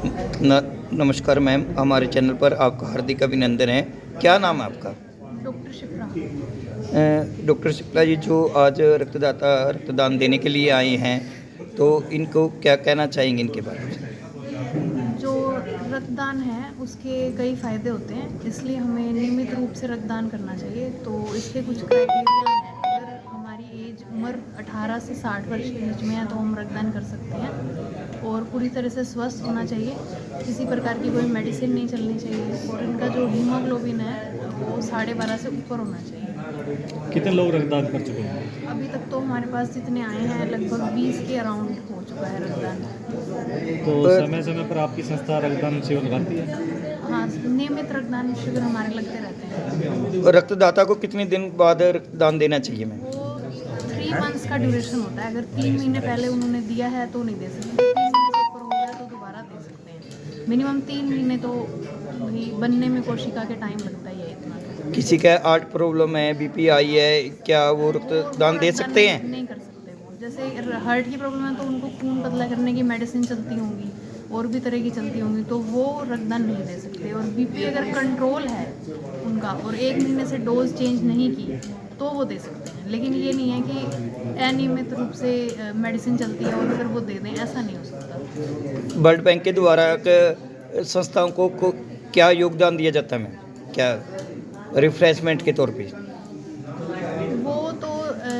नमस्कार मैम, हमारे चैनल पर आपका हार्दिक अभिनंदन है। क्या नाम है आपका? डॉक्टर शिप्रा। डॉक्टर शुक्ला जी, जो आज रक्तदान देने के लिए आए हैं, तो इनको क्या कहना चाहेंगे इनके बारे में? जो रक्तदान है उसके कई फ़ायदे होते हैं, इसलिए हमें नियमित रूप से रक्तदान करना चाहिए। तो इसके कुछ क्राइटेरिया हैं। अगर हमारी उम्र 18 से 60 वर्ष के बीच में है तो हम रक्तदान कर सकते हैं, और पूरी तरह से स्वस्थ होना चाहिए, किसी प्रकार की कोई मेडिसिन नहीं चलनी चाहिए, और इनका जो हीमोग्लोबिन है वो 12.5 से ऊपर होना चाहिए। कितने लोग रक्तदान कर चुके हैं? अभी तक तो हमारे पास जितने आए हैं लगभग 20 के अराउंड हो चुका है रक्तदान। तो पर समय समय पर आपकी संस्था रक्तदान शिविर लगाती है? हाँ, नियमित रक्तदान शिविर हमारे लगते रहते हैं। रक्तदाता को कितने दिन बाद रक्तदान देना चाहिए मैम? वो 3 मंथ्स का ड्यूरेशन होता है। अगर 3 महीने पहले उन्होंने दिया है तो नहीं दे सकते, 3 महीने से ऊपर हो गया तो दोबारा दे सकते हैं। मिनिमम 3 महीने तो भाई बनने में कोशिका के टाइम लगता ही है इतना। किसी का हार्ट प्रॉब्लम है, बीपी आई है, क्या वो रक्तदान दे सकते हैं? नहीं कर सकते वो। जैसे हार्ट की प्रॉब्लम है तो उनको खून पतला करने की मेडिसिन चलती होंगी, और भी तरह की चलती होंगी, तो वो रक्तदान नहीं दे सकते। और बीपी अगर कंट्रोल है उनका और 1 महीने से डोज चेंज नहीं की तो वो दे सकते हैं। लेकिन ये नहीं है कि अनियमित रूप से मेडिसिन चलती है और फिर वो दे दें, ऐसा नहीं हो सकता। ब्लड बैंक के द्वारा संस्थाओं को क्या योगदान दिया जाता है मैम? क्या रिफ्रेशमेंट के तौर पे? वो तो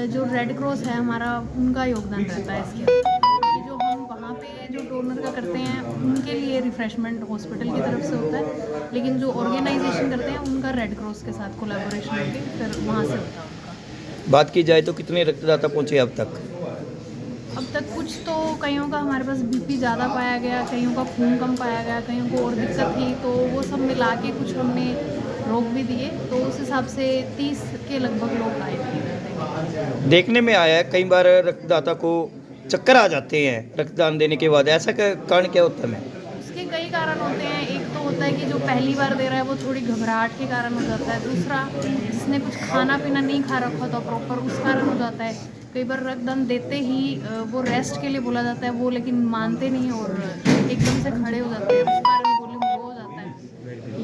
जो रेड क्रॉस है हमारा, उनका योगदान रहता है इसके अंदर। ये जो हम वहाँ पे जो डोनर का करते हैं उनके लिए रिफ्रेशमेंट हॉस्पिटल की तरफ से होता है, लेकिन जो ऑर्गेनाइजेशन करते हैं उनका रेड क्रॉस के साथ कोलैबोरेशन होकर फिर वहाँ से होता है उनका। बात की जाए तो कितने रक्तदाता पहुँचे अब तक? अब तक कुछ तो कईयों का हमारे पास बीपी ज़्यादा पाया गया, कईयों का खून कम पाया गया, कईयों को और दिक्कत थी, तो वो सब मिला के कुछ हमने रोक भी दिए। तो उस हिसाब से 30 के लगभग लोग आए थे। देखने में आया है कई बार रक्तदाता को चक्कर आ जाते हैं रक्तदान देने के बाद, ऐसा कारण क्या होता है मैम? उसके कई कारण होते हैं। एक तो होता है कि जो पहली बार दे रहा है वो थोड़ी घबराहट के कारण हो जाता है। दूसरा, जिसने कुछ खाना पीना नहीं खा रखा था प्रॉपर, उस कारण हो जाता है। कई बार रक्तदान देते ही वो रेस्ट के लिए बोला जाता है, वो लेकिन मानते नहीं और एकदम से खड़े हो जाते हैं, उस कारण वॉल्यूम लो हो जाता है।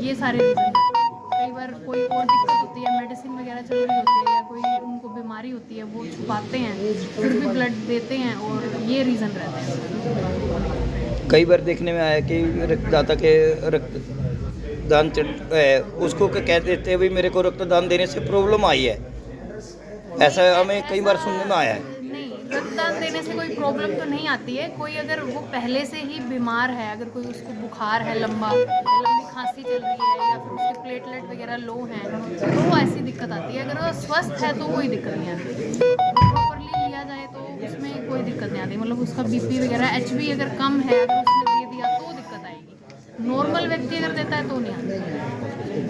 ये सारे रीज़न हैं। कई बार कोई और दिक्कत होती है, मेडिसिन वगैरह चल रही होती है, या कोई उनको बीमारी होती है, वो छुपाते हैं फिर भी ब्लड देते हैं, और ये रीज़न रहते हैं। कई बार देखने में आया कि रक्तदाता के रक्तदान उसको कह देते हैं भी मेरे को रक्तदान देने से प्रॉब्लम आई है, ऐसा हमें कई बार सुनने में आया है। नहीं, रक्तदान देने से कोई प्रॉब्लम तो नहीं आती है। कोई अगर वो पहले से ही बीमार है, अगर कोई उसको बुखार है, लंबी खांसी चल रही है, या फिर उसके प्लेटलेट वगैरह लो हैं, तो वो ऐसी दिक्कत आती है। अगर वो स्वस्थ है तो कोई दिक्कत नहीं आती। प्रॉपरली लिया जाए तो उसमें कोई दिक्कत नहीं आती। मतलब उसका बीपी वगैरह HB अगर कम है, अगर उसने दे दिया तो दिक्कत आएगी। नॉर्मल व्यक्ति अगर देता है तो नहीं आती।